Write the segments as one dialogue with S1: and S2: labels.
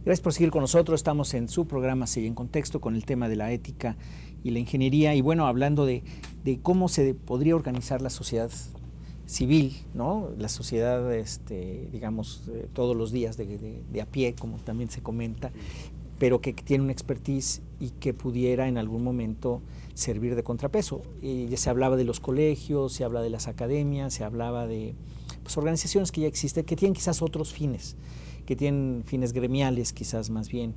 S1: Gracias por seguir con nosotros. Estamos en su programa Seguí en Contexto con el tema de la ética y la ingeniería. Y bueno, hablando de cómo se podría organizar la sociedad civil, ¿no? La sociedad, digamos, todos los días de a pie, como también se comenta, pero que tiene una expertise y que pudiera en algún momento servir de contrapeso. Ya se hablaba de los colegios, se habla de las academias, se hablaba de pues, organizaciones que ya existen, que tienen quizás otros fines, que tienen fines gremiales quizás más bien.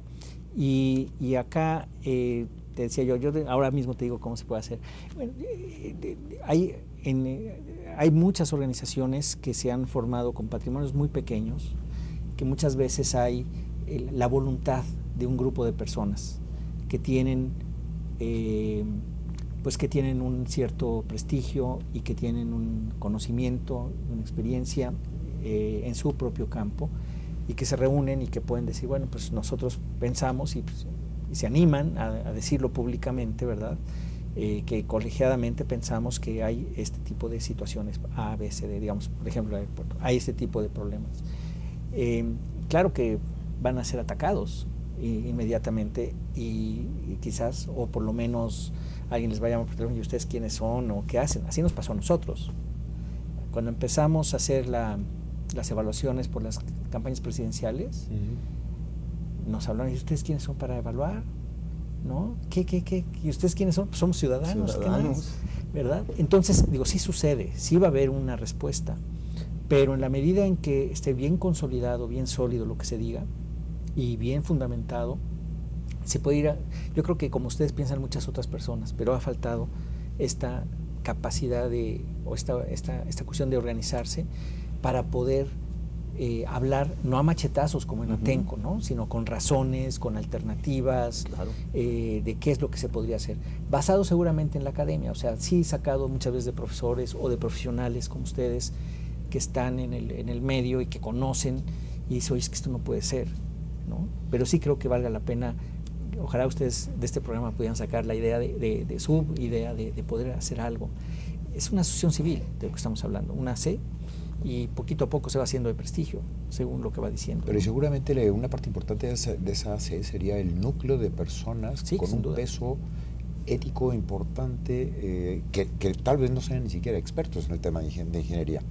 S1: Y acá, te decía yo ahora mismo te digo cómo se puede hacer. Bueno, hay muchas organizaciones que se han formado con patrimonios muy pequeños, que muchas veces hay la voluntad de un grupo de personas que tienen pues que tienen un cierto prestigio y que tienen un conocimiento, una experiencia en su propio campo, y que se reúnen y que pueden decir, bueno, pues nosotros pensamos y se animan a decirlo públicamente, ¿verdad? Que colegiadamente pensamos que hay este tipo de situaciones A, B, C, D, digamos, por ejemplo, hay este tipo de problemas. Claro que van a ser atacados inmediatamente y quizás, o por lo menos alguien les va a llamar por teléfono, ¿y ustedes quiénes son o qué hacen? Así nos pasó a nosotros. Cuando empezamos a hacer las evaluaciones por las campañas presidenciales, nos hablaron, ¿y ustedes quiénes son para evaluar? ¿No? ¿Qué? ¿Y ustedes quiénes son? Pues somos ciudadanos. ¿Qué más? ¿Verdad? Entonces, digo, sí sucede, sí va a haber una respuesta, pero en la medida en que esté bien consolidado, bien sólido lo que se diga y bien fundamentado, se puede ir yo creo que como ustedes piensan muchas otras personas, pero ha faltado esta capacidad o esta cuestión de organizarse para poder hablar, no a machetazos como en Atenco, ¿no? Sino con razones, con alternativas, claro, de qué es lo que se podría hacer. Basado seguramente en la academia, o sea, sí sacado muchas veces de profesores o de profesionales como ustedes que están en el medio y que conocen y dicen, oye, es que esto no puede ser, ¿no? Pero sí creo que valga la pena. Ojalá ustedes de este programa pudieran sacar la idea de su idea de poder hacer algo. Es una asociación civil de lo que estamos hablando, una AC, y poquito a poco se va haciendo de prestigio, según lo que va diciendo.
S2: Pero seguramente una parte importante de esa AC sería el núcleo de personas con un peso ético importante, que tal vez no sean ni siquiera expertos en el tema de ingeniería,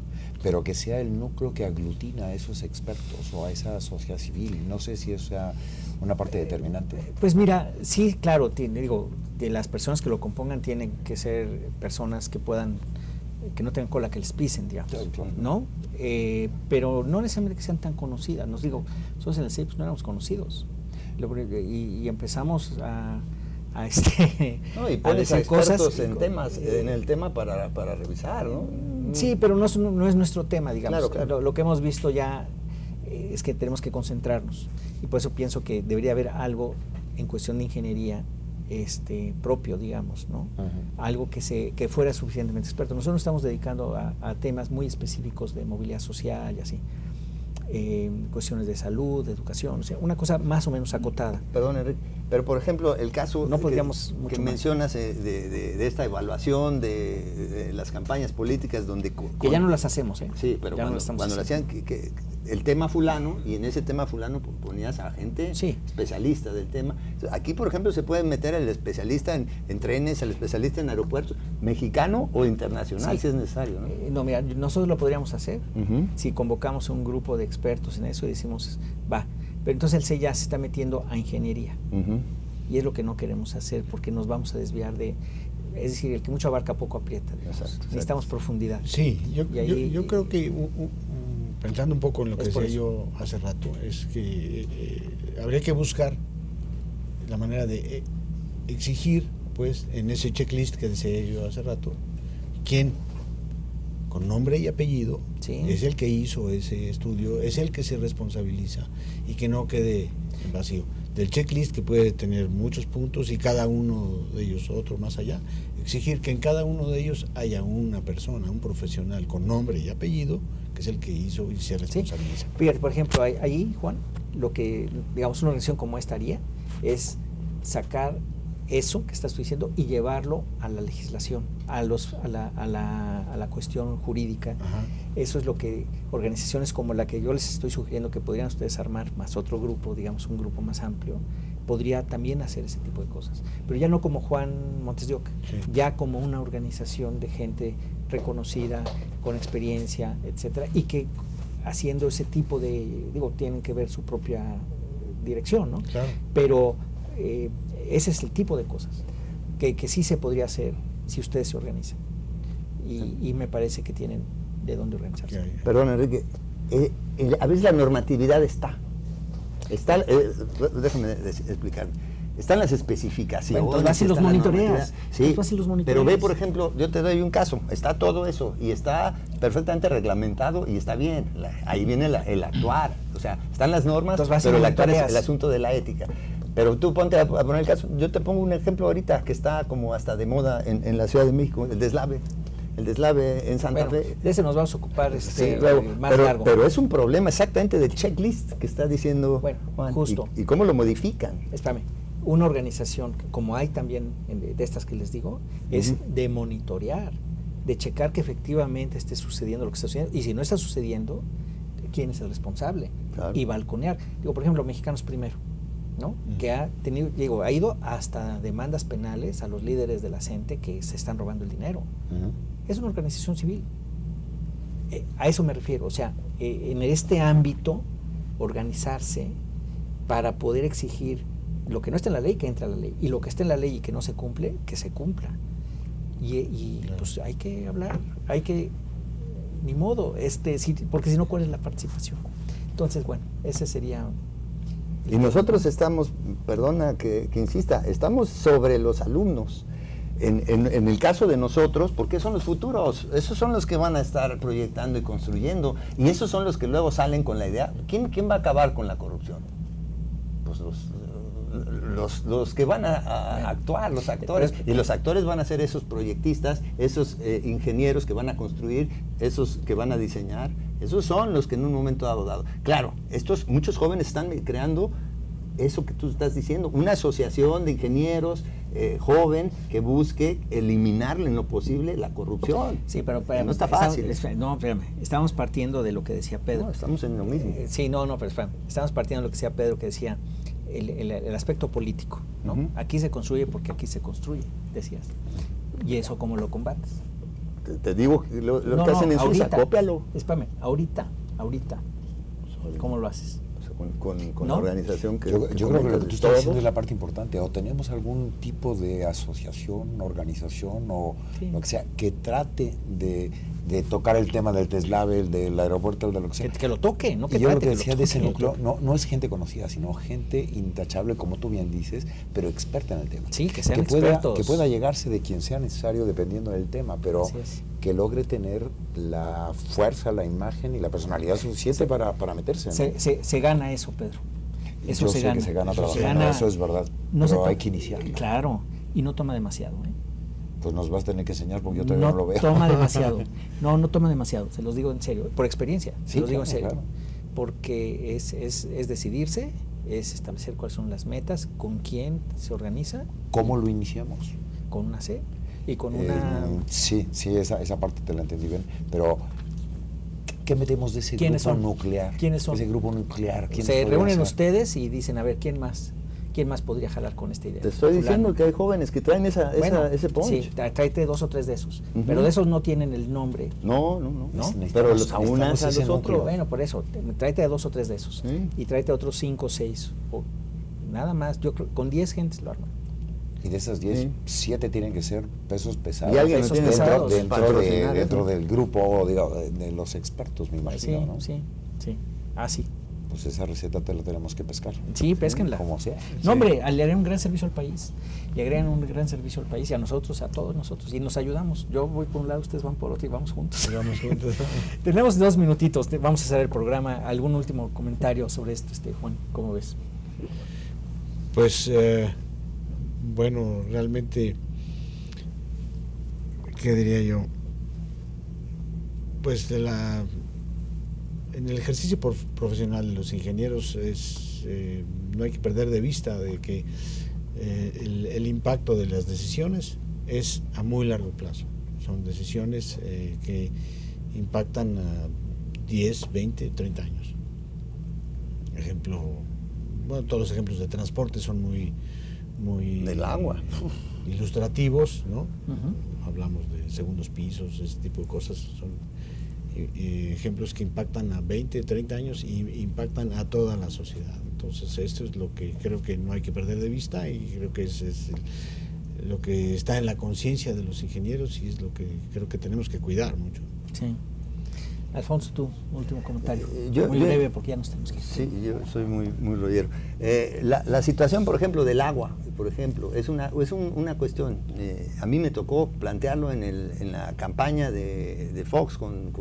S2: pero que sea el núcleo que aglutina a esos expertos o a esa sociedad civil. No sé si eso sea una parte determinante.
S1: Pues mira, sí, claro, digo, de las personas que lo compongan tienen que ser personas que puedan, que no tengan cola que les pisen, digamos, claro. ¿No? Pero no necesariamente que sean tan conocidas. Nos digo, nosotros en el CEIP no éramos conocidos y empezamos a
S3: no, y pones a expertos en temas, en el tema para revisar, ¿no?
S1: Sí, pero no es nuestro tema, digamos.
S3: Claro.
S1: Lo que hemos visto ya es que tenemos que concentrarnos, y por eso pienso que debería haber algo en cuestión de ingeniería propio, digamos, ¿no? Algo que fuera suficientemente experto. Nosotros nos estamos dedicando a temas muy específicos de movilidad social y así. Cuestiones de salud, de educación, o sea, una cosa más o menos acotada.
S3: Perdón, Enrique, pero por ejemplo, el caso
S1: no podríamos
S3: que mencionas de esta evaluación de las campañas políticas donde...
S1: Que ya no las hacemos,
S3: Sí, pero cuando lo hacían, que el tema fulano, y en ese tema fulano ponías a gente especialista del tema. Aquí, por ejemplo, se puede meter al especialista en trenes, al especialista en aeropuertos, mexicano o internacional, si es necesario, ¿no?
S1: No, mira, nosotros lo podríamos hacer si convocamos a un grupo de expertos en eso y decimos, va, pero entonces el CEI ya se está metiendo a ingeniería, y es lo que no queremos hacer porque nos vamos a desviar es decir, el que mucho abarca poco aprieta. Exacto. Necesitamos profundidad.
S4: Sí, yo creo que pensando un poco en lo que decía yo hace rato, es que habría que buscar la manera de exigir, pues, en ese checklist que decía yo hace rato, quién con nombre y apellido es el que hizo ese estudio, es el que se responsabiliza y que no quede en vacío. Del checklist, que puede tener muchos puntos y cada uno de ellos otro más allá, exigir que en cada uno de ellos haya una persona, un profesional con nombre y apellido, que es el que hizo y se responsabiliza.
S1: Fíjate, por ejemplo, ahí, Juan, lo que, digamos, una organización como esta haría es sacar eso que estás diciendo y llevarlo a la legislación, a la cuestión jurídica. Ajá. Eso es lo que organizaciones como la que yo les estoy sugiriendo que podrían ustedes armar, más otro grupo, digamos un grupo más amplio, podría también hacer ese tipo de cosas. Pero ya no como Juan Montes de Oca, sí, ya como una organización de gente reconocida, con experiencia, etcétera, y que haciendo ese tipo de, tienen que ver su propia dirección, ¿no? Claro. Pero ese es el tipo de cosas que sí se podría hacer si ustedes se organizan. Y me parece que tienen de dónde organizarse.
S3: Perdón, Enrique, a veces la normatividad está déjame explicarme. Están las especificaciones.
S1: Bueno, entonces vas y los monitoreas.
S3: Sí, pero ve, por ejemplo, yo te doy un caso, está todo eso y está perfectamente reglamentado y está bien. Ahí viene el actuar. O sea, están las normas, pero el actuar es el asunto de la ética. Pero tú ponte a poner el caso. Yo te pongo un ejemplo ahorita que está como hasta de moda en la Ciudad de México, el deslave. El deslave en Santa Fe.
S1: De ese nos vamos a ocupar más largo.
S3: Pero es un problema exactamente del checklist que está diciendo Juan.
S1: Justo.
S3: ¿Y cómo lo modifican?
S1: Espérame. Una organización, como hay también de estas que les digo, es de monitorear, de checar que efectivamente esté sucediendo lo que está sucediendo. Y si no está sucediendo, ¿quién es el responsable? Claro. Y balconear. Por ejemplo, Mexicanos Primero, ¿no? Que ha ido hasta demandas penales a los líderes de la gente que se están robando el dinero. Es una organización civil. A eso me refiero. O sea, en este ámbito, organizarse para poder exigir lo que no está en la ley, que entre a la ley, y lo que está en la ley y que no se cumple, que se cumpla. Y claro, pues hay que hablar, ni modo, porque si no, ¿cuál es la participación? Entonces, bueno, ese sería...
S3: Y nosotros estamos, perdona que insista, estamos sobre los alumnos. En el caso de nosotros, porque son los futuros, esos son los que van a estar proyectando y construyendo, y esos son los que luego salen con la idea. ¿Quién va a acabar con la corrupción? Pues los que van a actuar, los actores, y los actores van a ser esos proyectistas, esos ingenieros que van a construir, esos que van a diseñar, esos son los que en un momento dado. Claro, muchos jóvenes están creando eso que tú estás diciendo, una asociación de ingenieros joven que busque eliminar en lo posible la corrupción.
S1: Sí, pero
S3: no está fácil.
S1: Espérame, estamos partiendo de lo que decía Pedro.
S3: No, estamos en lo mismo.
S1: Pero espérame, estamos partiendo de lo que decía Pedro, que decía el aspecto político, ¿no? Aquí se construye porque aquí se construye, decías. ¿Y eso cómo lo combates?
S3: Te digo, lo que hacen en Suiza, cópialo.
S1: Espérame, ahorita, ¿cómo lo haces?
S3: Con ¿no? La organización que...
S2: Yo creo que lo que tú estás diciendo es la parte importante. O tenemos algún tipo de asociación, organización o lo que sea, que trate de tocar el tema del deslave, del aeropuerto, de lo que sea.
S1: Que lo toque, ¿no?
S2: Que yo lo que decía de ese núcleo, no es gente conocida, sino gente intachable, como tú bien dices, pero experta en el tema.
S1: Sí, que sean expertos.
S2: Que pueda llegarse de quien sea necesario dependiendo del tema, pero que logre tener la fuerza, la imagen y la personalidad suficiente para meterse.
S1: Se gana eso, Pedro. Eso
S2: yo sé que se gana trabajando, eso es verdad, pero hay que iniciar.
S1: Claro, y no toma demasiado,
S2: Pues nos vas a tener que enseñar porque yo todavía no lo veo.
S1: Toma demasiado. No toma demasiado, se los digo en serio, por experiencia, se los digo en serio. Claro. Porque es decidirse, es establecer cuáles son las metas, con quién se organiza.
S2: ¿Cómo lo iniciamos?
S1: Con una C y con una...
S2: Sí, esa parte te la entendí bien, pero ¿qué metemos de ese grupo nuclear?
S1: ¿Quiénes son?
S2: Ese grupo nuclear.
S1: Se reúnen ustedes y dicen, a ver, ¿quién más podría jalar con esta idea?
S3: Te estoy diciendo que hay jóvenes que traen ese punch.
S1: Sí, tráete 2 o 3 de esos. Pero de esos no tienen el nombre.
S3: No. Pero los aunas a los otros.
S1: Bueno, por eso, tráete 2 o 3 de esos. ¿Sí? Y tráete otros 5 o 6. Nada más, yo creo, con 10 gentes lo arman.
S2: Y de esas 10, 7 tienen que ser pesos pesados.
S3: Y alguien
S2: dentro del grupo, de los expertos, me imagino, ¿no?
S1: Sí. Sí.
S2: Pues esa receta te la tenemos que pescar.
S1: Sí, pésquenla.
S2: Como sea.
S1: No, hombre, le agregan un gran servicio al país. Le agregan un gran servicio al país y a nosotros, a todos nosotros. Y nos ayudamos. Yo voy por un lado, ustedes van por otro y vamos juntos. Tenemos 2 minutitos. Vamos a hacer el programa. ¿Algún último comentario sobre esto, Juan? ¿Cómo ves?
S4: Pues, bueno, realmente, ¿qué diría yo? Pues en el ejercicio profesional de los ingenieros no hay que perder de vista de que el impacto de las decisiones es a muy largo plazo. Son decisiones que impactan a 10, 20, 30 años. Ejemplo, bueno, todos los ejemplos de transporte son muy
S3: del agua
S4: ilustrativos, ¿no? Hablamos de segundos pisos, ese tipo de cosas son ejemplos que impactan a 20, 30 años y impactan a toda la sociedad. Entonces esto es lo que creo que no hay que perder de vista y creo que es lo que está en la conciencia de los ingenieros y es lo que creo que tenemos que cuidar mucho.
S1: Sí. Alfonso, tu último comentario. Muy breve porque ya nos tenemos que ir.
S3: Sí, yo soy muy rollero. La situación, por ejemplo, del agua, por ejemplo, es una cuestión. A mí me tocó plantearlo en la campaña de Fox con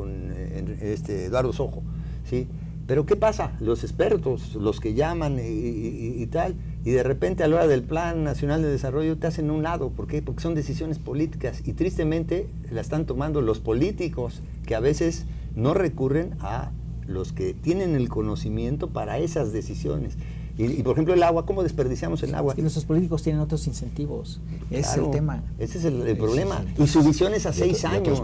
S3: Eduardo Sojo, ¿sí? Pero ¿qué pasa? Los expertos, los que llaman y tal, y de repente a la hora del Plan Nacional de Desarrollo te hacen a un lado. ¿Por qué? Porque son decisiones políticas y tristemente la están tomando los políticos, que a veces no recurren a los que tienen el conocimiento para esas decisiones. Y por ejemplo el agua, ¿cómo desperdiciamos el agua?
S1: Es que nuestros políticos tienen otros incentivos, ese es el tema.
S3: Ese es el problema. Y su visión es a 6 años.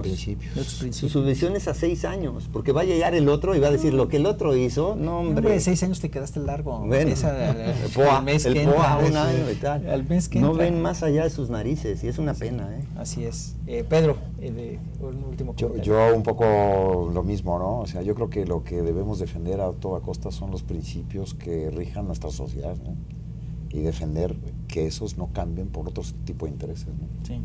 S1: Su
S3: visión es a 6 años, porque va a llegar el otro y va a decir lo que el otro hizo, no hombre.
S1: 6 años te quedaste largo.
S3: Bueno,
S1: el
S3: POA,
S1: mes que entra,
S3: un año y tal.
S1: El mes que
S3: no
S1: entra.
S3: Ven más allá de sus narices y es una pena.
S1: Así es. Pedro, un último comentario.
S2: Yo un poco lo mismo, ¿no? O sea, yo creo que lo que debemos defender a toda costa son los principios que rijan nuestra sociedad, ¿no? Y defender que esos no cambien por otro tipo de intereses, ¿no?
S1: Sí.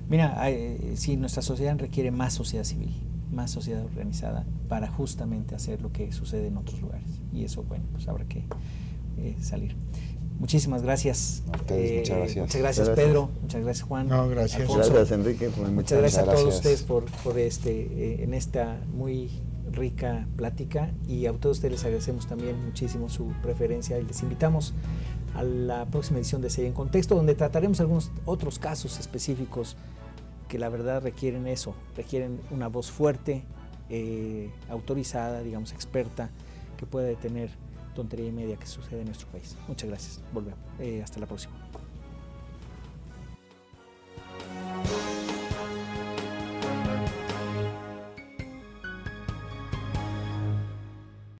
S1: Mira, sí, nuestra sociedad requiere más sociedad civil, más sociedad organizada para justamente hacer lo que sucede en otros lugares. Y eso, bueno, pues habrá que salir. Muchísimas gracias.
S2: A ustedes, muchas gracias.
S1: Muchas gracias, Pedro. Muchas gracias, Juan.
S4: No, gracias.
S1: Alfonso.
S3: Gracias, Enrique.
S1: Muchas gracias a todos ustedes por en esta muy rica plática, y a todos ustedes les agradecemos también muchísimo su preferencia y les invitamos a la próxima edición de Serie en Contexto, donde trataremos algunos otros casos específicos que la verdad requieren una voz fuerte, autorizada, digamos experta, que pueda detener tontería y media que sucede en nuestro país. Muchas gracias. Volvemos. Hasta la próxima.